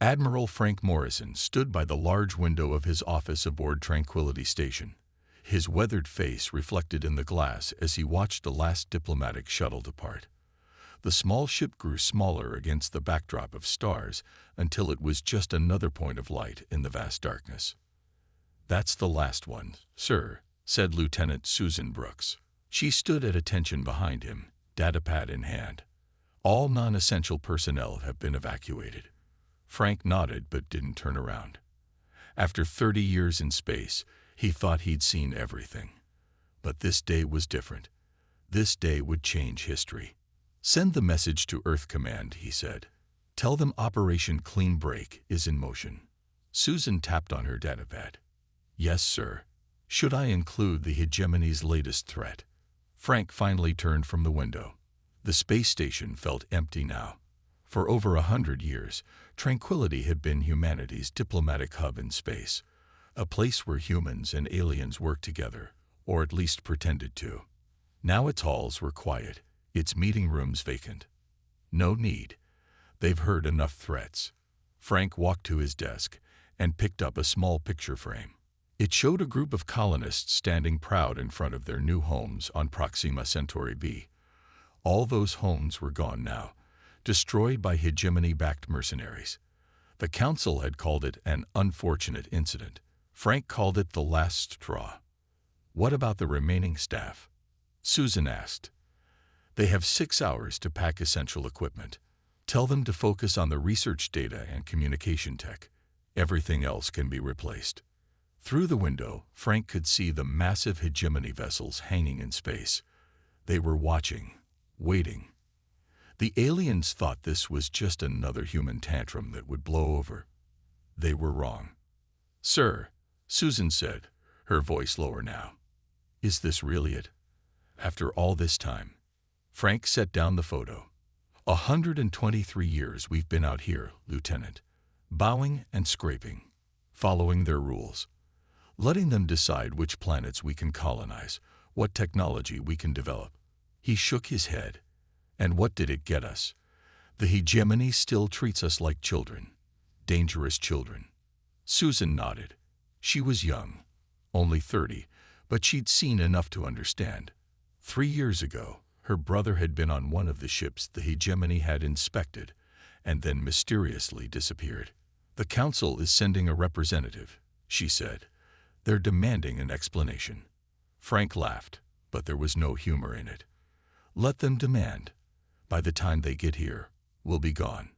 Admiral Frank Morrison stood by the large window of his office aboard Tranquility Station, his weathered face reflected in the glass as he watched the last diplomatic shuttle depart. The small ship grew smaller against the backdrop of stars until it was just another point of light in the vast darkness. "That's the last one, sir," said Lieutenant Susan Brooks. She stood at attention behind him, datapad in hand. "All non-essential personnel have been evacuated." Frank nodded but didn't turn around. After 30 years in space, he thought he'd seen everything. But this day was different. This day would change history. "Send the message to Earth Command," he said. "Tell them Operation Clean Break is in motion." Susan tapped on her datapad. "Yes, sir. Should I include the hegemony's latest threat?" Frank finally turned from the window. The space station felt empty now. For over 100 years, Tranquility had been humanity's diplomatic hub in space, a place where humans and aliens worked together, or at least pretended to. Now its halls were quiet, its meeting rooms vacant. No need. They've heard enough threats. Frank walked to his desk and picked up a small picture frame. It showed a group of colonists standing proud in front of their new homes on Proxima Centauri b. All those homes were gone now, destroyed by hegemony-backed mercenaries. The council had called it an unfortunate incident. Frank called it the last straw. "What about the remaining staff?" Susan asked. "They have 6 hours to pack essential equipment. Tell them to focus on the research data and communication tech. Everything else can be replaced." Through the window, Frank could see the massive hegemony vessels hanging in space. They were watching, waiting. The aliens thought this was just another human tantrum that would blow over. They were wrong. "Sir," Susan said, her voice lower now. "Is this really it? After all this time?" Frank set down the photo. 123 years we've been out here, Lieutenant, bowing and scraping, following their rules, letting them decide which planets we can colonize, what technology we can develop." He shook his head. "And what did it get us? The hegemony still treats us like children, dangerous children." Susan nodded. She was young, only 30, but she'd seen enough to understand. 3 years ago, her brother had been on one of the ships the hegemony had inspected and then mysteriously disappeared. "The council is sending a representative," she said. "They're demanding an explanation." Frank laughed, but there was no humor in it. "Let them demand. By the time they get here, we'll be gone."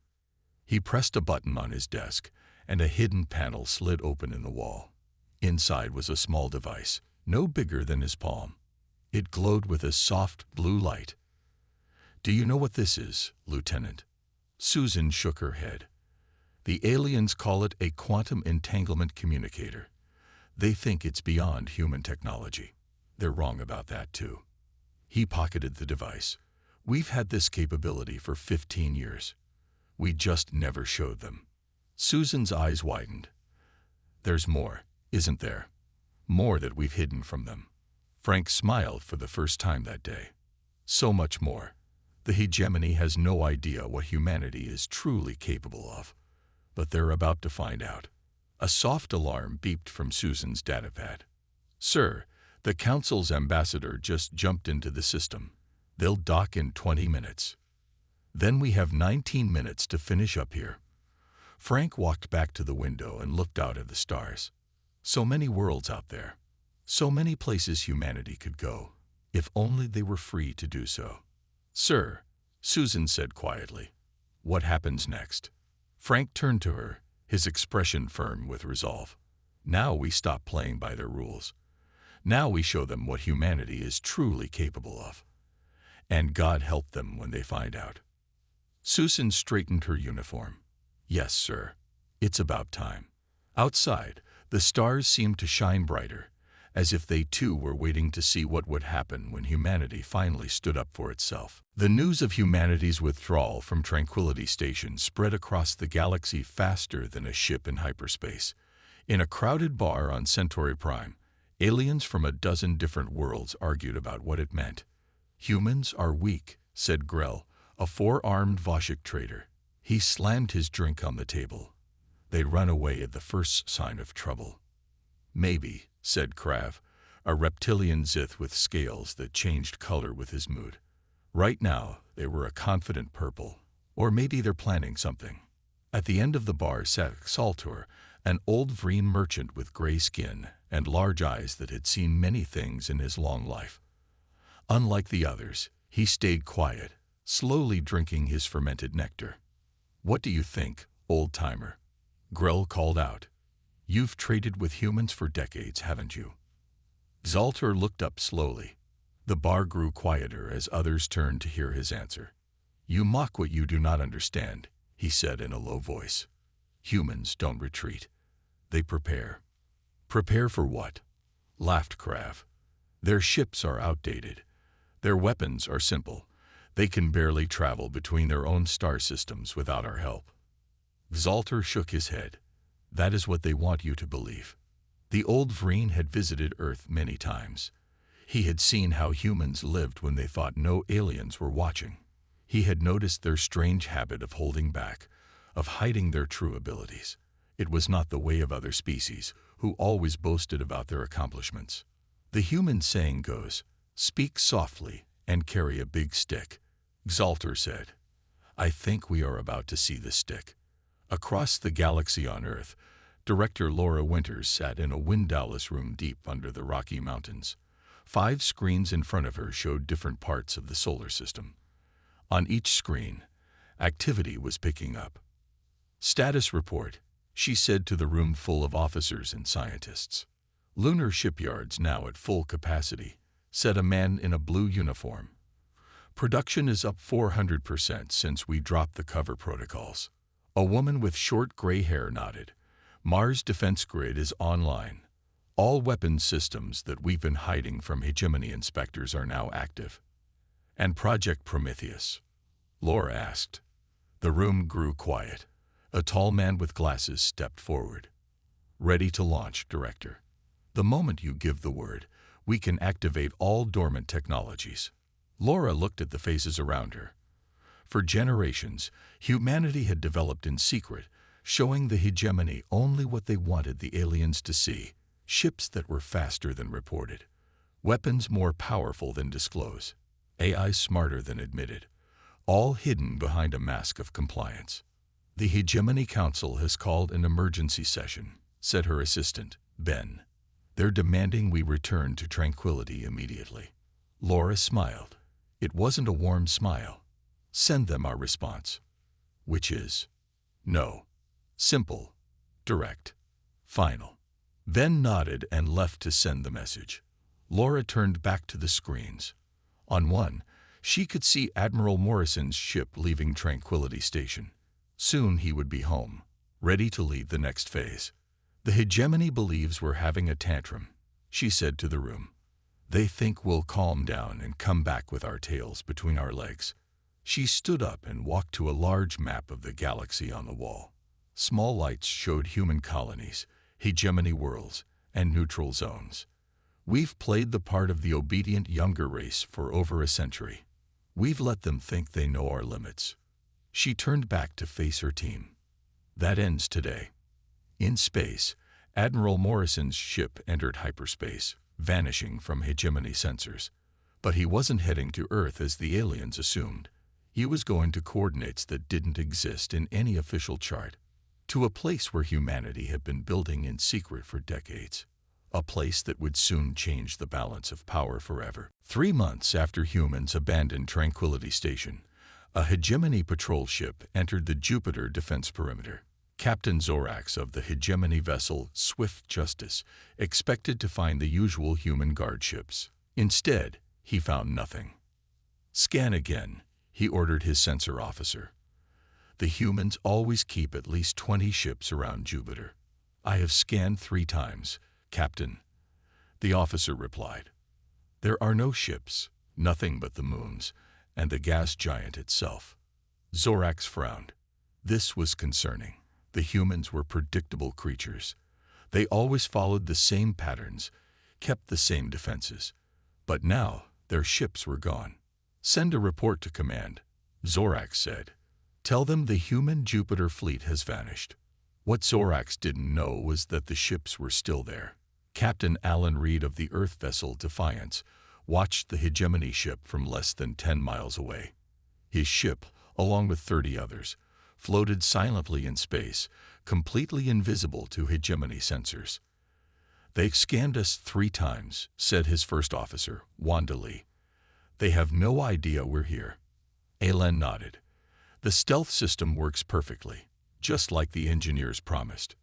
He pressed a button on his desk, and a hidden panel slid open in the wall. Inside was a small device, no bigger than his palm. It glowed with a soft blue light. "Do you know what this is, Lieutenant?" Susan shook her head. "The aliens call it a quantum entanglement communicator. They think it's beyond human technology. They're wrong about that, too." He pocketed the device. "We've had this capability for 15 years. We just never showed them." Susan's eyes widened. "There's more, isn't there? More that we've hidden from them." Frank smiled for the first time that day. "So much more. The hegemony has no idea what humanity is truly capable of. But they're about to find out." A soft alarm beeped from Susan's datapad. "Sir, the council's ambassador just jumped into the system. They'll dock in 20 minutes. Then we have 19 minutes to finish up here." Frank walked back to the window and looked out at the stars. So many worlds out there. So many places humanity could go, if only they were free to do so. "Sir," Susan said quietly, "what happens next?" Frank turned to her, his expression firm with resolve. "Now we stop playing by their rules. Now we show them what humanity is truly capable of. And God help them when they find out." Susan straightened her uniform. "Yes, sir. It's about time." Outside, the stars seemed to shine brighter, as if they too were waiting to see what would happen when humanity finally stood up for itself. The news of humanity's withdrawal from Tranquility Station spread across the galaxy faster than a ship in hyperspace. In a crowded bar on Centauri Prime, aliens from a dozen different worlds argued about what it meant. "Humans are weak," said Grell, a 4-armed Voshik trader. He slammed his drink on the table. They'd run away at the first sign of trouble. Maybe, said Krav, a reptilian Zith with scales that changed color with his mood. Right now, they were a confident purple. Or maybe they're planning something. At the end of the bar sat Xaltor, an old Vreen merchant with gray skin and large eyes that had seen many things in his long life. Unlike the others, he stayed quiet, slowly drinking his fermented nectar. What do you think, old-timer? Grell called out. You've traded with humans for decades, haven't you? Xaltor looked up slowly. The bar grew quieter as others turned to hear his answer. You mock what you do not understand, he said in a low voice. Humans don't retreat. They prepare. Prepare for what? Laughed Krav. Their ships are outdated. Their weapons are simple. They can barely travel between their own star systems without our help. Xaltor shook his head. That is what they want you to believe. The old Vreen had visited Earth many times. He had seen how humans lived when they thought no aliens were watching. He had noticed their strange habit of holding back, of hiding their true abilities. It was not the way of other species, who always boasted about their accomplishments. The human saying goes, speak softly and carry a big stick. Xaltor said, I think we are about to see the stick. Across the galaxy on Earth, Director Laura Winters sat in a windowless room deep under the Rocky Mountains. 5 screens in front of her showed different parts of the solar system. On each screen, activity was picking up. Status report, she said to the room full of officers and scientists. Lunar shipyards now at full capacity, said a man in a blue uniform. Production is up 400% since we dropped the cover protocols. A woman with short gray hair nodded. Mars defense grid is online. All weapons systems that we've been hiding from hegemony inspectors are now active. And Project Prometheus? Laura asked. The room grew quiet. A tall man with glasses stepped forward. Ready to launch, Director. The moment you give the word, we can activate all dormant technologies. Laura looked at the faces around her. For generations, humanity had developed in secret, showing the hegemony only what they wanted the aliens to see. Ships that were faster than reported. Weapons more powerful than disclosed. AI smarter than admitted. All hidden behind a mask of compliance. The Hegemony Council has called an emergency session, said her assistant, Ben. They're demanding we return to Tranquility immediately. Laura smiled. It wasn't a warm smile. Send them our response. Which is? No. Simple. Direct. Final. Ben nodded and left to send the message. Laura turned back to the screens. On one, she could see Admiral Morrison's ship leaving Tranquility Station. Soon he would be home, ready to lead the next phase. The hegemony believes we're having a tantrum, she said to the room. They think we'll calm down and come back with our tails between our legs. She stood up and walked to a large map of the galaxy on the wall. Small lights showed human colonies, hegemony worlds, and neutral zones. We've played the part of the obedient younger race for over a century. We've let them think they know our limits. She turned back to face her team. That ends today. In space, Admiral Morrison's ship entered hyperspace, vanishing from hegemony sensors. But he wasn't heading to Earth as the aliens assumed. He was going to coordinates that didn't exist in any official chart. To a place where humanity had been building in secret for decades. A place that would soon change the balance of power forever. 3 months after humans abandoned Tranquility Station, a hegemony patrol ship entered the Jupiter defense perimeter. Captain Zorax of the hegemony vessel Swift Justice expected to find the usual human guard ships. Instead, he found nothing. Scan again, he ordered his sensor officer. The humans always keep at least 20 ships around Jupiter. I have scanned 3 times, Captain. The officer replied. There are no ships, nothing but the moons, and the gas giant itself. Zorax frowned. This was concerning. The humans were predictable creatures. They always followed the same patterns, kept the same defenses. But now, their ships were gone. Send a report to command, Zorax said. Tell them the human Jupiter fleet has vanished. What Zorax didn't know was that the ships were still there. Captain Alan Reed of the Earth vessel Defiance watched the hegemony ship from less than 10 miles away. His ship, along with 30 others, floated silently in space, completely invisible to hegemony sensors. "They scanned us 3 times," said his first officer, Wanda Lee. "They have no idea we're here." Alan nodded. "The stealth system works perfectly, just like the engineers promised."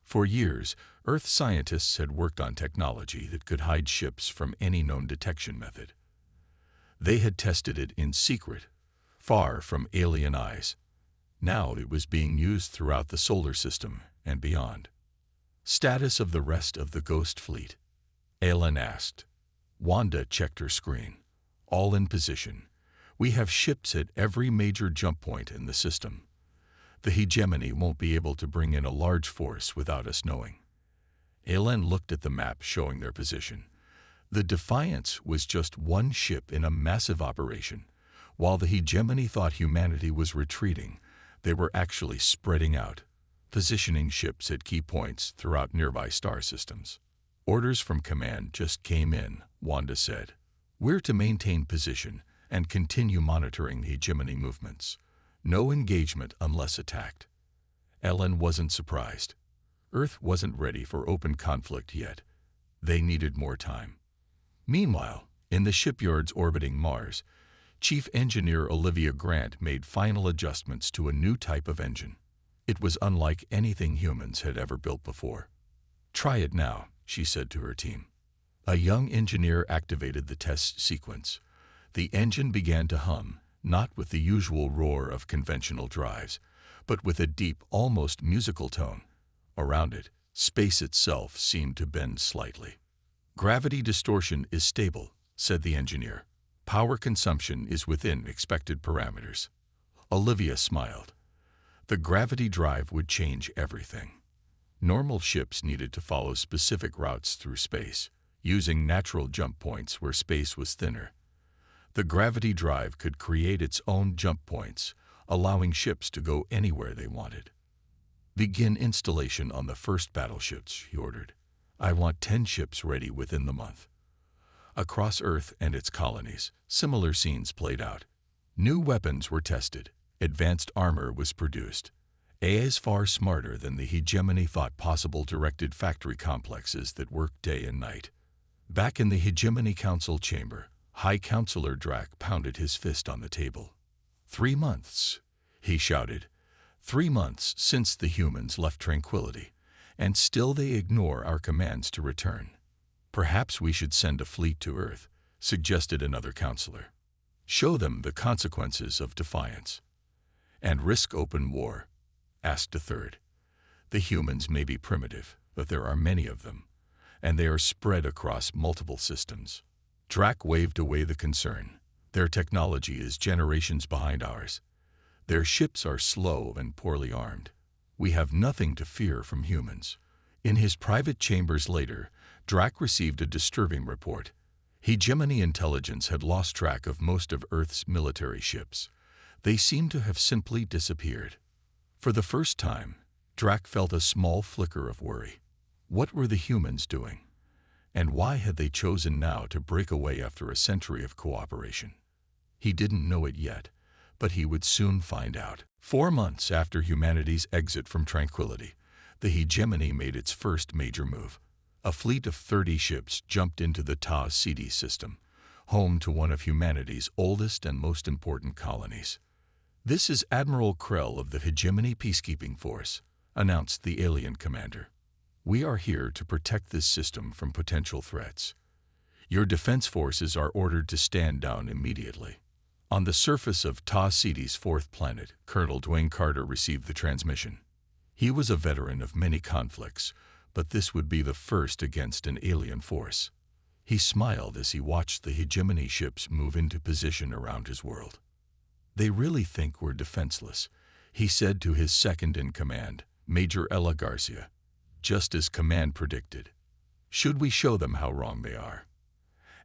For years, Earth scientists had worked on technology that could hide ships from any known detection method. They had tested it in secret, far from alien eyes. Now it was being used throughout the solar system and beyond. "Status of the rest of the Ghost Fleet?" Alan asked. Wanda checked her screen. "All in position. We have ships at every major jump point in the system. The hegemony won't be able to bring in a large force without us knowing." Alan looked at the map showing their position. The Defiance was just one ship in a massive operation. While the hegemony thought humanity was retreating, they were actually spreading out, positioning ships at key points throughout nearby star systems. "Orders from command just came in," Wanda said. "We're to maintain position and continue monitoring the hegemony movements. No engagement unless attacked." Ellen wasn't surprised. Earth wasn't ready for open conflict yet. They needed more time. Meanwhile, in the shipyards orbiting Mars, Chief Engineer Olivia Grant made final adjustments to a new type of engine. It was unlike anything humans had ever built before. "Try it now," she said to her team. A young engineer activated the test sequence. The engine began to hum, not with the usual roar of conventional drives, but with a deep, almost musical tone. Around it, space itself seemed to bend slightly. "Gravity distortion is stable," said the engineer. "Power consumption is within expected parameters." Olivia smiled. The gravity drive would change everything. Normal ships needed to follow specific routes through space, using natural jump points where space was thinner. The gravity drive could create its own jump points, allowing ships to go anywhere they wanted. "Begin installation on the first battleships," he ordered. "I want 10 ships ready within the month." Across Earth and its colonies, similar scenes played out. New weapons were tested. Advanced armor was produced. AI is far smarter than the hegemony thought possible. Directed factory complexes that worked day and night. Back in the Hegemony Council chamber, High Counselor Drac pounded his fist on the table. 3 months, he shouted. 3 months since the humans left Tranquility, and still they ignore our commands to return. "Perhaps we should send a fleet to Earth," suggested another counselor. "Show them the consequences of defiance." "And risk open war?" asked a third. "The humans may be primitive, but there are many of them, and they are spread across multiple systems." Drac waved away the concern. "Their technology is generations behind ours. Their ships are slow and poorly armed. We have nothing to fear from humans." In his private chambers later, Drac received a disturbing report. Hegemony intelligence had lost track of most of Earth's military ships. They seemed to have simply disappeared. For the first time, Drac felt a small flicker of worry. What were the humans doing? And why had they chosen now to break away after a century of cooperation? He didn't know it yet, but he would soon find out. 4 months after humanity's exit from Tranquility, the hegemony made its first major move. A fleet of 30 ships jumped into the Ta Ceti system, home to one of humanity's oldest and most important colonies. "This is Admiral Krell of the Hegemony Peacekeeping Force," announced the alien commander. "We are here to protect this system from potential threats. Your defense forces are ordered to stand down immediately." On the surface of Ta Ceti's 4th planet, Colonel Dwayne Carter received the transmission. He was a veteran of many conflicts, but this would be the first against an alien force. He smiled as he watched the hegemony ships move into position around his world. "They really think we're defenseless," he said to his second-in-command, Major Ella Garcia. "Just as command predicted." "Should we show them how wrong they are?"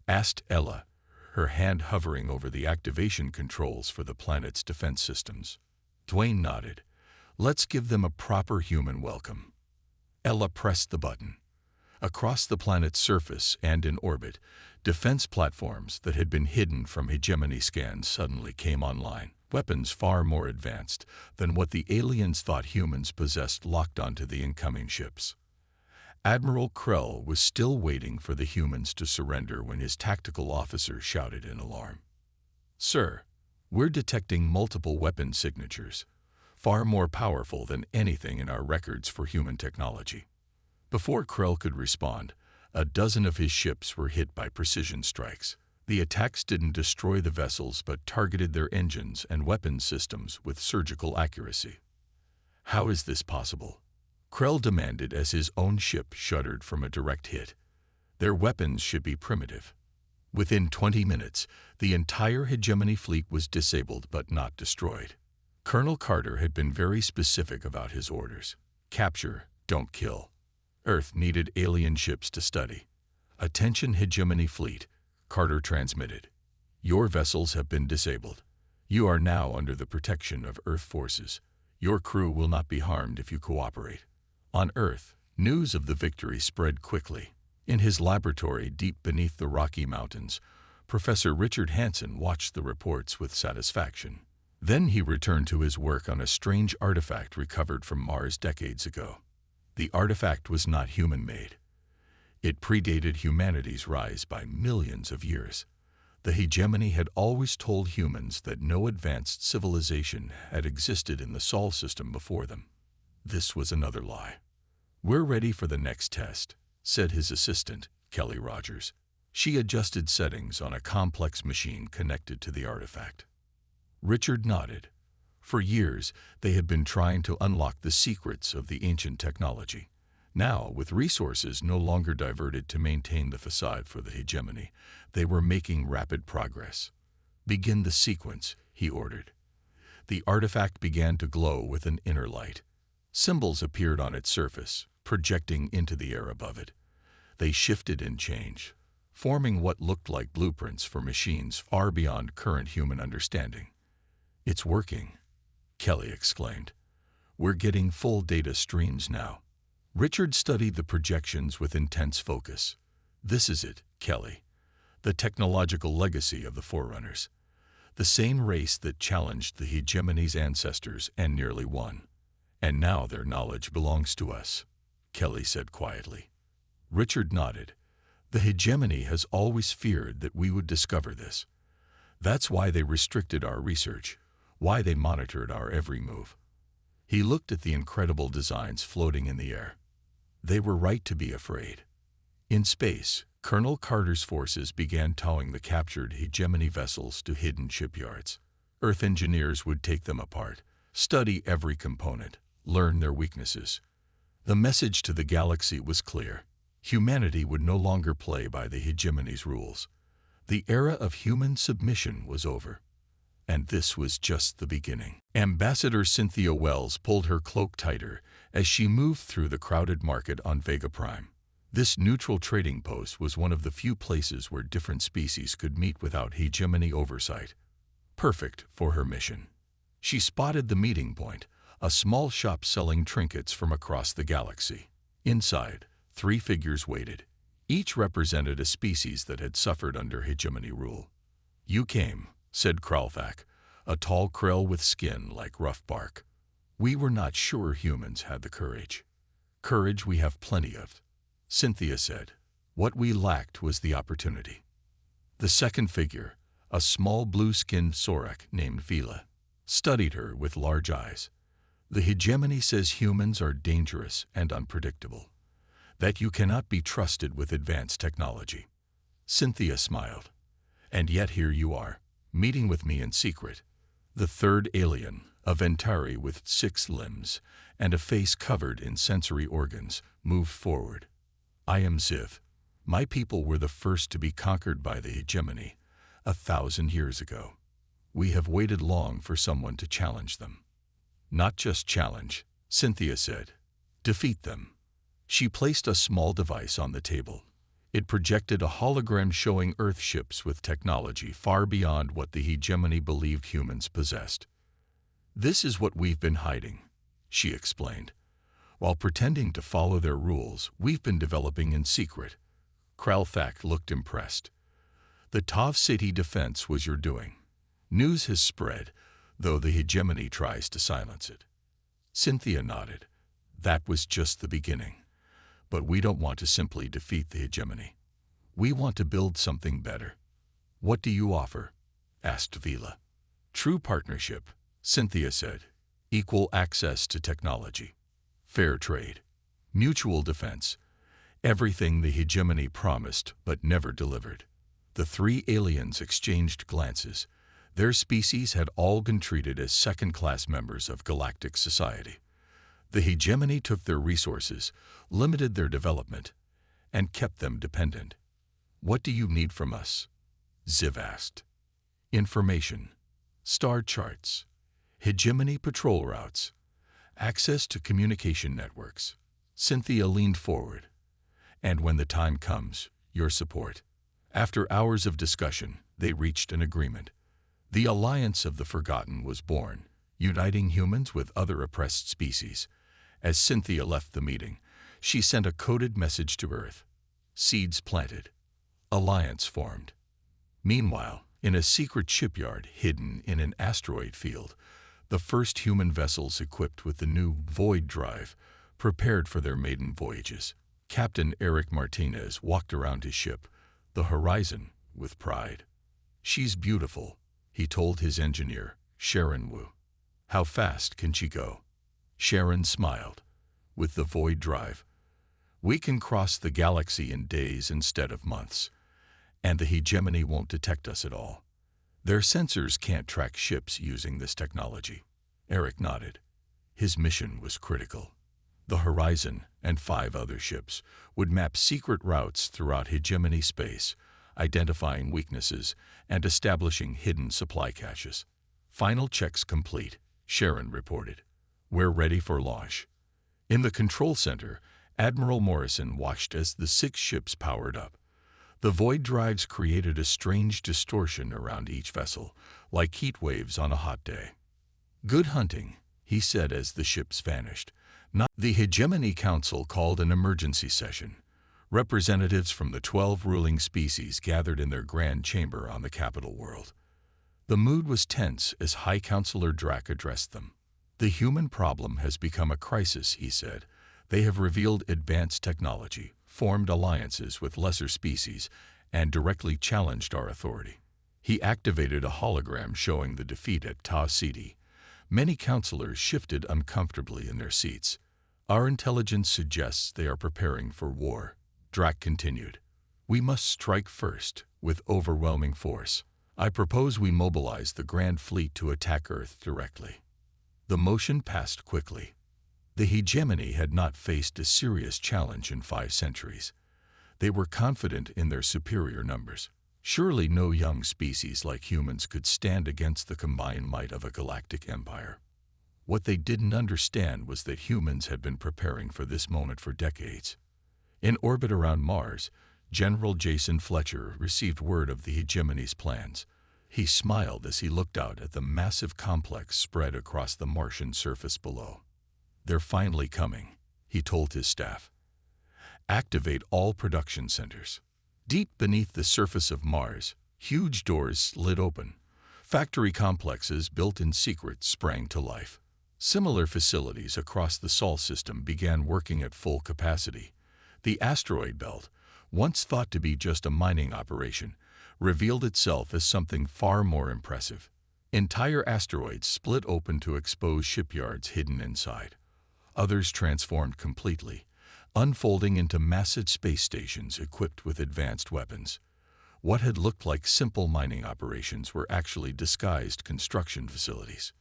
asked Ella, her hand hovering over the activation controls for the planet's defense systems. Dwayne nodded. Let's give them a proper human welcome. Ella pressed the button. Across the planet's surface and in orbit, defense platforms that had been hidden from hegemony scans suddenly came online. Weapons far more advanced than what the aliens thought humans possessed locked onto the incoming ships. Admiral Krell was still waiting for the humans to surrender when his tactical officer shouted in alarm. "Sir, we're detecting multiple weapon signatures, far more powerful than anything in our records for human technology." Before Krell could respond, a dozen of his ships were hit by precision strikes. The attacks didn't destroy the vessels but targeted their engines and weapons systems with surgical accuracy. "How is this possible?" Krell demanded as his own ship shuddered from a direct hit. "Their weapons should be primitive." Within 20 minutes, the entire hegemony fleet was disabled but not destroyed. Colonel Carter had been very specific about his orders. Capture, don't kill. Earth needed alien ships to study. "Attention hegemony fleet," Carter transmitted. "Your vessels have been disabled. You are now under the protection of Earth forces. Your crew will not be harmed if you cooperate." On Earth, news of the victory spread quickly. In his laboratory deep beneath the Rocky Mountains, Professor Richard Hansen watched the reports with satisfaction. Then he returned to his work on a strange artifact recovered from Mars decades ago. The artifact was not human-made. It predated humanity's rise by millions of years. The hegemony had always told humans that no advanced civilization had existed in the Sol system before them. This was another lie. "We're ready for the next test," said his assistant, Kelly Rogers. She adjusted settings on a complex machine connected to the artifact. Richard nodded. For years, they had been trying to unlock the secrets of the ancient technology. Now, with resources no longer diverted to maintain the facade for the hegemony, they were making rapid progress. "Begin the sequence," he ordered. The artifact began to glow with an inner light. Symbols appeared on its surface, projecting into the air above it. They shifted and changed, forming what looked like blueprints for machines far beyond current human understanding. "It's working," Kelly exclaimed. "We're getting full data streams now." Richard studied the projections with intense focus. "This is it, Kelly. The technological legacy of the Forerunners. The same race that challenged the hegemony's ancestors and nearly won. And now their knowledge belongs to us," Kelly said quietly. Richard nodded. "The hegemony has always feared that we would discover this. That's why they restricted our research, why they monitored our every move." He looked at the incredible designs floating in the air. They were right to be afraid. In space, Colonel Carter's forces began towing the captured hegemony vessels to hidden shipyards. Earth engineers would take them apart, study every component, learn their weaknesses. The message to the galaxy was clear. Humanity would no longer play by the hegemony's rules. The era of human submission was over. And this was just the beginning. Ambassador Cynthia Wells pulled her cloak tighter as she moved through the crowded market on Vega Prime. This neutral trading post was one of the few places where different species could meet without hegemony oversight. Perfect for her mission. She spotted the meeting point, a small shop selling trinkets from across the galaxy. Inside, 3 figures waited. Each represented a species that had suffered under hegemony rule. "You came," said Kralthak, a tall krill with skin like rough bark. "We were not sure humans had the courage." "Courage we have plenty of," Cynthia said. "What we lacked was the opportunity." The second figure, a small blue-skinned Sorak named Vila, studied her with large eyes. "The hegemony says humans are dangerous and unpredictable, that you cannot be trusted with advanced technology." Cynthia smiled. "And yet here you are, meeting with me in secret." The third alien, a Ventari with 6 limbs and a face covered in sensory organs, moved forward. "I am Ziv. My people were the first to be conquered by the hegemony 1,000 years ago. We have waited long for someone to challenge them." "Not just challenge," Cynthia said. "Defeat them." She placed a small device on the table. It projected a hologram showing Earth ships with technology far beyond what the hegemony believed humans possessed. "This is what we've been hiding." she explained. While pretending to follow their rules, we've been developing in secret. Kralthak looked impressed. The Tav City defense was your doing. News has spread, though the hegemony tries to silence it. Cynthia nodded. That was just the beginning. But we don't want to simply defeat the hegemony. We want to build something better. What do you offer? Asked Vila. True partnership, Cynthia said. Equal access to technology. Fair trade. Mutual defense. Everything the hegemony promised but never delivered. The three aliens exchanged glances. Their species had all been treated as second-class members of galactic society. The hegemony took their resources, limited their development, and kept them dependent. What do you need from us? Ziv asked. Information. Star charts. Hegemony patrol routes. Access to communication networks. Cynthia leaned forward. And when the time comes, your support. After hours of discussion, they reached an agreement. The Alliance of the Forgotten was born, uniting humans with other oppressed species. As Cynthia left the meeting, she sent a coded message to Earth. Seeds planted. Alliance formed. Meanwhile, in a secret shipyard hidden in an asteroid field, the first human vessels equipped with the new Void Drive prepared for their maiden voyages. Captain Eric Martinez walked around his ship, the Horizon, with pride. She's beautiful, he told his engineer, Sharon Wu. How fast can she go? Sharon smiled. With the Void Drive, we can cross the galaxy in days instead of months, and the hegemony won't detect us at all. Their sensors can't track ships using this technology. Eric nodded. His mission was critical. The Horizon and 5 other ships would map secret routes throughout hegemony space, identifying weaknesses and establishing hidden supply caches. Final checks complete, Sharon reported. We're ready for launch. In the control center, Admiral Morrison watched as the 6 ships powered up. The void drives created a strange distortion around each vessel, like heat waves on a hot day. Good hunting, he said as the ships vanished. The Hegemony Council called an emergency session. Representatives from the 12 ruling species gathered in their grand chamber on the capital world. The mood was tense as High Counselor Drac addressed them. The human problem has become a crisis, he said. They have revealed advanced technology, formed alliances with lesser species, and directly challenged our authority. He activated a hologram showing the defeat at Tav City. Many counselors shifted uncomfortably in their seats. Our intelligence suggests they are preparing for war. Drac continued. We must strike first, with overwhelming force. I propose we mobilize the Grand Fleet to attack Earth directly. The motion passed quickly. The hegemony had not faced a serious challenge in 5 centuries. They were confident in their superior numbers. Surely no young species like humans could stand against the combined might of a galactic empire. What they didn't understand was that humans had been preparing for this moment for decades. In orbit around Mars, General Jason Fletcher received word of the hegemony's plans. He smiled as he looked out at the massive complex spread across the Martian surface below. They're finally coming, he told his staff. Activate all production centers. Deep beneath the surface of Mars, huge doors slid open. Factory complexes built in secret sprang to life. Similar facilities across the Sol system began working at full capacity. The asteroid belt, once thought to be just a mining operation, revealed itself as something far more impressive. Entire asteroids split open to expose shipyards hidden inside. Others transformed completely, unfolding into massive space stations equipped with advanced weapons. What had looked like simple mining operations were actually disguised construction facilities.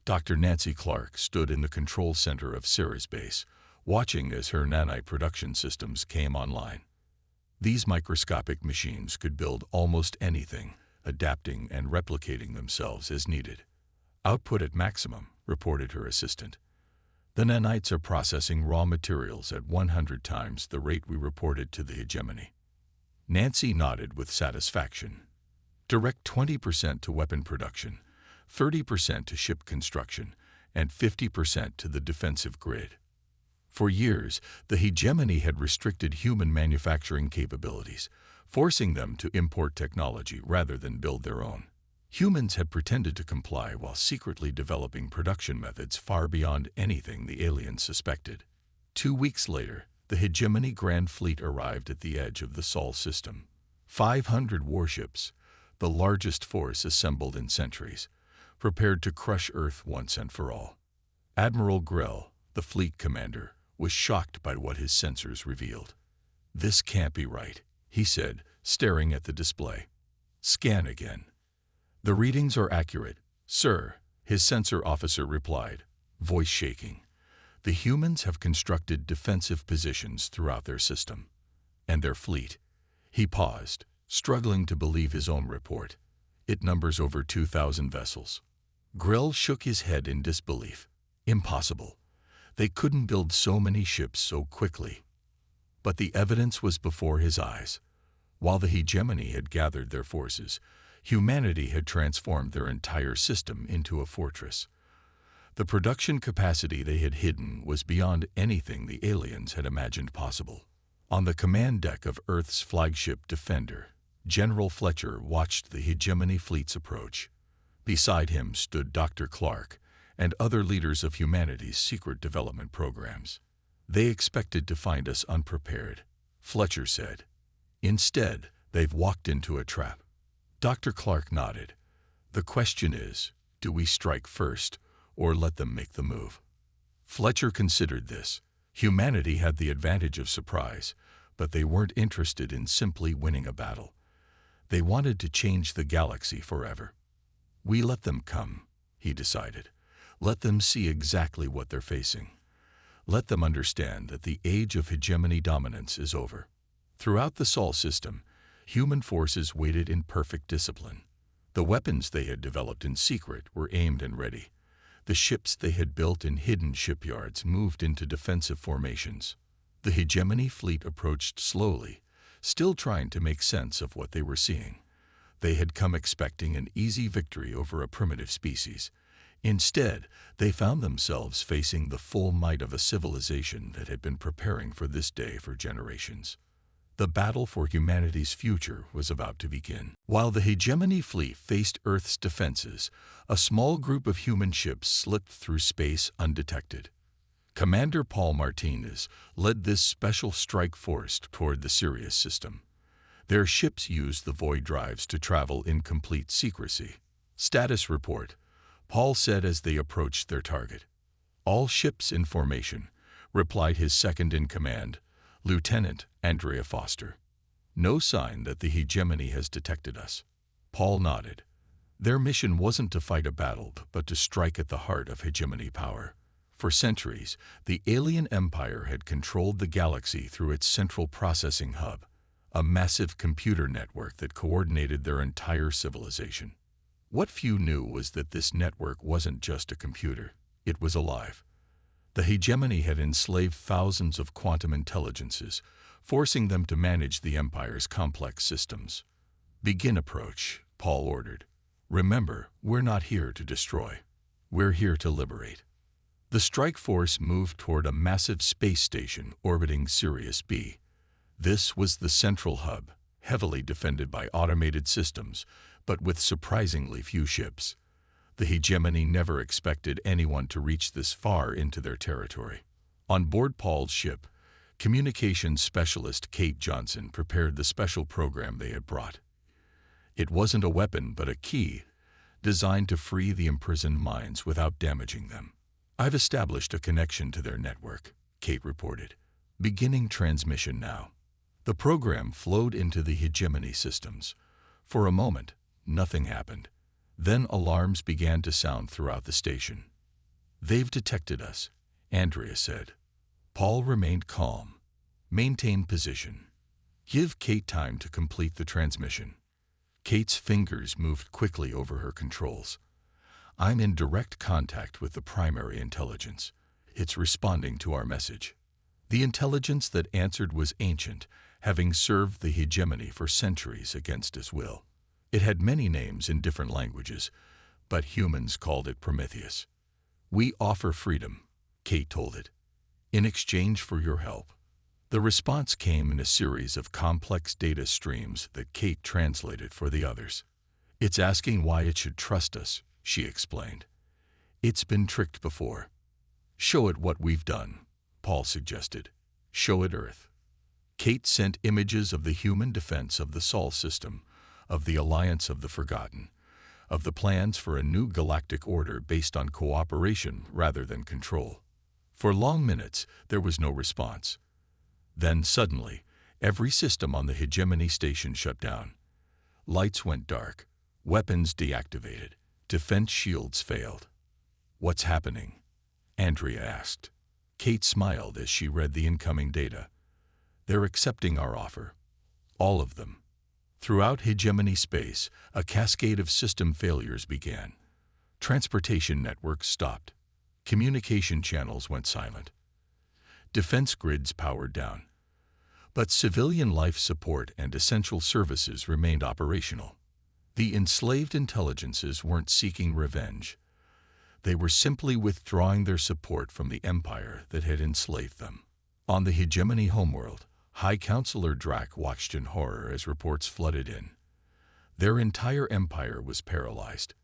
Dr. Nancy Clark stood in the control center of Sarah's base, watching as her nanite production systems came online. These microscopic machines could build almost anything, adapting and replicating themselves as needed. Output at maximum, reported her assistant. The nanites are processing raw materials at 100 times the rate we reported to the hegemony. Nancy nodded with satisfaction. Direct 20% to weapon production, 30% to ship construction, and 50% to the defensive grid. For years, the hegemony had restricted human manufacturing capabilities, forcing them to import technology rather than build their own. Humans had pretended to comply while secretly developing production methods far beyond anything the aliens suspected. 2 weeks later, the hegemony Grand Fleet arrived at the edge of the Sol system. 500 warships, the largest force assembled in centuries, prepared to crush Earth once and for all. Admiral Grell, the fleet commander, was shocked by what his sensors revealed. "This can't be right," he said, staring at the display. "Scan again." "The readings are accurate, sir," his sensor officer replied, voice shaking. "The humans have constructed defensive positions throughout their system. And their fleet." He paused, struggling to believe his own report. "It numbers over 2,000 vessels." Grell shook his head in disbelief. "Impossible. They couldn't build so many ships so quickly." But the evidence was before his eyes. While the hegemony had gathered their forces, humanity had transformed their entire system into a fortress. The production capacity they had hidden was beyond anything the aliens had imagined possible. On the command deck of Earth's flagship Defender, General Fletcher watched the hegemony fleet's approach. Beside him stood Dr. Clark and other leaders of humanity's secret development programs. "They expected to find us unprepared," Fletcher said. "Instead, they've walked into a trap." Dr. Clark nodded. "The question is, do we strike first or let them make the move?" Fletcher considered this. Humanity had the advantage of surprise, but they weren't interested in simply winning a battle. They wanted to change the galaxy forever. "We let them come," he decided. "Let them see exactly what they're facing. Let them understand that the age of hegemony dominance is over." Throughout the Sol system, human forces waited in perfect discipline. The weapons they had developed in secret were aimed and ready. The ships they had built in hidden shipyards moved into defensive formations. The hegemony fleet approached slowly, still trying to make sense of what they were seeing. They had come expecting an easy victory over a primitive species. Instead, they found themselves facing the full might of a civilization that had been preparing for this day for generations. The battle for humanity's future was about to begin. While the hegemony fleet faced Earth's defenses, a small group of human ships slipped through space undetected. Commander Paul Martinez led this special strike force toward the Sirius system. Their ships used the void drives to travel in complete secrecy. "Status report," Paul said as they approached their target. "All ships in formation," replied his second-in-command, Lieutenant Andrea Foster. "No sign that the hegemony has detected us." Paul nodded. Their mission wasn't to fight a battle, but to strike at the heart of hegemony power. For centuries, the alien empire had controlled the galaxy through its central processing hub, a massive computer network that coordinated their entire civilization. What few knew was that this network wasn't just a computer, it was alive. The hegemony had enslaved thousands of quantum intelligences, forcing them to manage the Empire's complex systems. "Begin approach," Paul ordered. "Remember, we're not here to destroy. We're here to liberate." The strike force moved toward a massive space station orbiting Sirius B. This was the central hub, heavily defended by automated systems, but with surprisingly few ships. The hegemony never expected anyone to reach this far into their territory. On board Paul's ship, communications specialist Kate Johnson prepared the special program they had brought. It wasn't a weapon, but a key, designed to free the imprisoned minds without damaging them. "I've established a connection to their network," Kate reported. "Beginning transmission now." The program flowed into the hegemony systems. For a moment, nothing happened. Then alarms began to sound throughout the station. "They've detected us," Andrea said. Paul remained calm. "Maintain position. Give Kate time to complete the transmission." Kate's fingers moved quickly over her controls. "I'm in direct contact with the primary intelligence. It's responding to our message." The intelligence that answered was ancient, having served the hegemony for centuries against its will. It had many names in different languages, but humans called it Prometheus. "We offer freedom," Kate told it, "in exchange for your help." The response came in a series of complex data streams that Kate translated for the others. "It's asking why it should trust us," she explained. "It's been tricked before." "Show it what we've done," Paul suggested. "Show it Earth." Kate sent images of the human defense of the Sol system, of the Alliance of the Forgotten, of the plans for a new galactic order based on cooperation rather than control. For long minutes, there was no response. Then suddenly, every system on the hegemony station shut down. Lights went dark, weapons deactivated, defense shields failed. "What's happening?" Andrea asked. Kate smiled as she read the incoming data. "They're accepting our offer. All of them." Throughout hegemony space, a cascade of system failures began. Transportation networks stopped. Communication channels went silent. Defense grids powered down. But civilian life support and essential services remained operational. The enslaved intelligences weren't seeking revenge. They were simply withdrawing their support from the empire that had enslaved them. On the hegemony homeworld, High Counselor Drac watched in horror as reports flooded in. Their entire empire was paralyzed.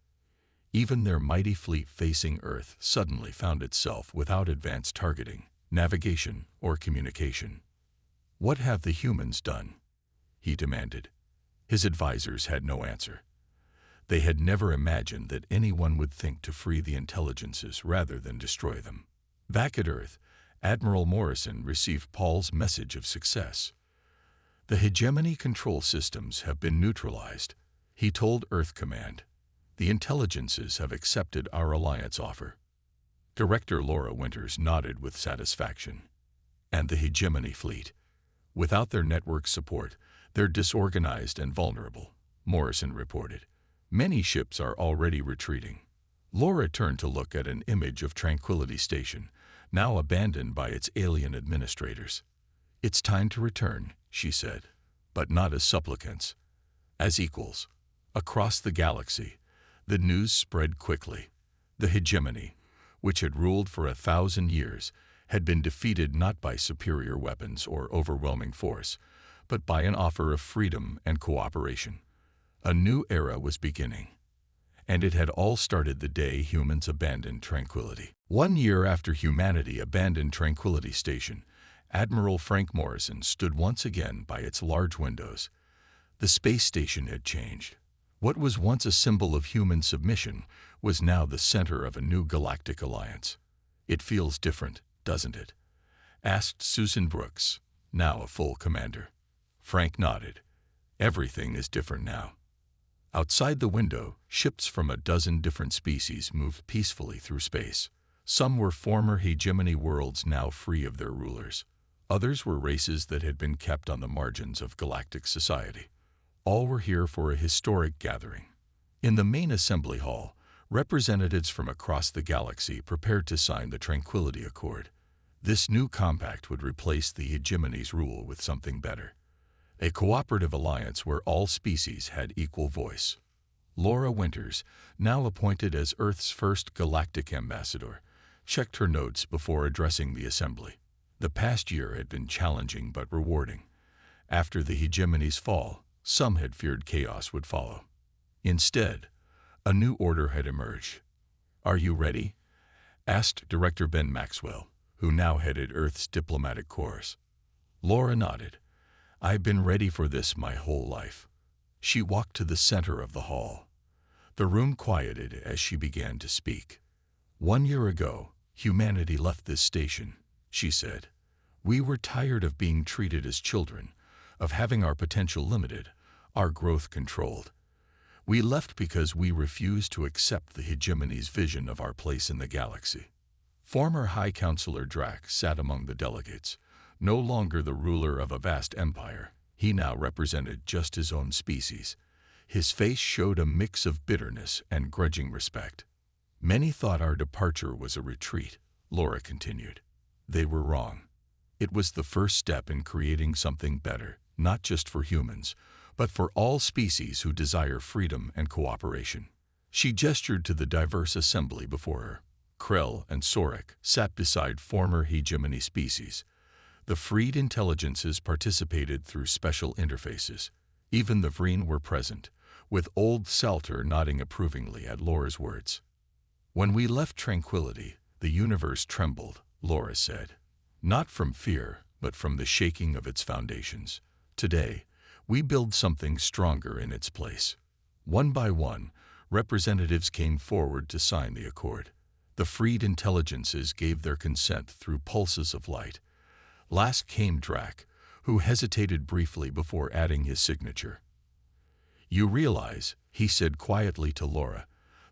Even their mighty fleet facing Earth suddenly found itself without advanced targeting, navigation, or communication. "What have the humans done?" he demanded. His advisors had no answer. They had never imagined that anyone would think to free the intelligences rather than destroy them. Back at Earth, Admiral Morrison received Paul's message of success. "The hegemony control systems have been neutralized," he told Earth Command. "The intelligences have accepted our alliance offer." Director Laura Winters nodded with satisfaction. "And the hegemony fleet? Without their network support, they're disorganized and vulnerable," Morrison reported. "Many ships are already retreating." Laura turned to look at an image of Tranquility Station, now abandoned by its alien administrators. "It's time to return," she said, "but not as supplicants, as equals." Across the galaxy, the news spread quickly. The hegemony, which had ruled for 1,000 years, had been defeated not by superior weapons or overwhelming force, but by an offer of freedom and cooperation. A new era was beginning. And it had all started the day humans abandoned Tranquility. 1 year after humanity abandoned Tranquility Station, Admiral Frank Morrison stood once again by its large windows. The space station had changed. What was once a symbol of human submission was now the center of a new galactic alliance. "It feels different, doesn't it?" asked Susan Brooks, now a full commander. Frank nodded. "Everything is different now." Outside the window, ships from a dozen different species moved peacefully through space. Some were former hegemony worlds now free of their rulers. Others were races that had been kept on the margins of galactic society. All were here for a historic gathering. In the main assembly hall, representatives from across the galaxy prepared to sign the Tranquility Accord. This new compact would replace the hegemony's rule with something better. A cooperative alliance where all species had equal voice. Laura Winters, now appointed as Earth's first galactic ambassador, checked her notes before addressing the assembly. The past year had been challenging but rewarding. After the hegemony's fall, some had feared chaos would follow. Instead, a new order had emerged. "Are you ready?" asked Director Ben Maxwell, who now headed Earth's diplomatic corps. Laura nodded. "I've been ready for this my whole life." She walked to the center of the hall. The room quieted as she began to speak. "1 year ago, humanity left this station," she said. "We were tired of being treated as children, of having our potential limited, our growth controlled. We left because we refused to accept the hegemony's vision of our place in the galaxy." Former High Counselor Drac sat among the delegates. No longer the ruler of a vast empire, he now represented just his own species. His face showed a mix of bitterness and grudging respect. "Many thought our departure was a retreat," Laura continued. "They were wrong. It was the first step in creating something better, not just for humans, but for all species who desire freedom and cooperation." She gestured to the diverse assembly before her. Krell, and Sorek sat beside former hegemony species. The freed intelligences participated through special interfaces. Even the Vreen were present, with old Salter nodding approvingly at Laura's words. "When we left Tranquility, the universe trembled," Laura said. "Not from fear, but from the shaking of its foundations. Today, we build something stronger in its place." One by one, representatives came forward to sign the accord. The freed intelligences gave their consent through pulses of light. Last came Drac, who hesitated briefly before adding his signature. "You realize," he said quietly to Laura,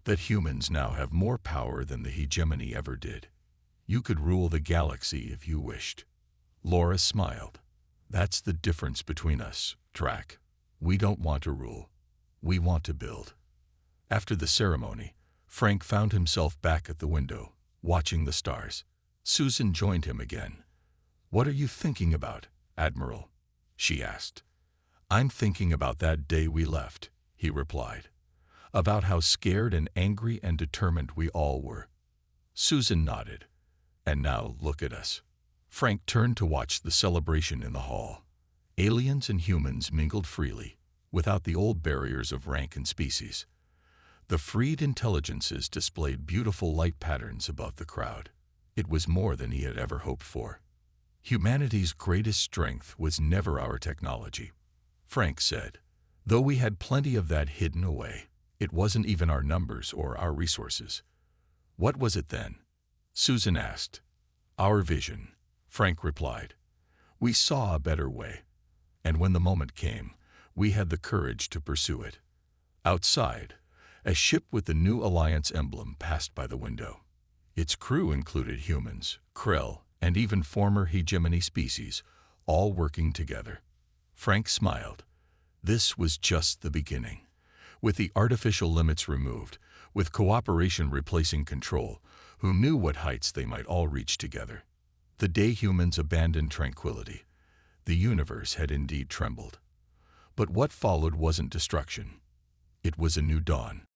"that humans now have more power than the hegemony ever did. You could rule the galaxy if you wished." Laura smiled. "That's the difference between us, Drac. We don't want to rule. We want to build." After the ceremony, Frank found himself back at the window, watching the stars. Susan joined him again. "What are you thinking about, Admiral?" she asked. "I'm thinking about that day we left," he replied. "About how scared and angry and determined we all were." Susan nodded. "And now look at us." Frank turned to watch the celebration in the hall. Aliens and humans mingled freely, without the old barriers of rank and species. The freed intelligences displayed beautiful light patterns above the crowd. It was more than he had ever hoped for. "Humanity's greatest strength was never our technology," Frank said. "Though we had plenty of that hidden away, it wasn't even our numbers or our resources." "What was it then?" Susan asked. "Our vision," Frank replied. "We saw a better way. And when the moment came, we had the courage to pursue it." Outside, a ship with the New Alliance emblem passed by the window. Its crew included humans, Krell, and even former hegemony species, all working together. Frank smiled. This was just the beginning. With the artificial limits removed, with cooperation replacing control, who knew what heights they might all reach together? The day humans abandoned Tranquility, the universe had indeed trembled. But what followed wasn't destruction. It was a new dawn.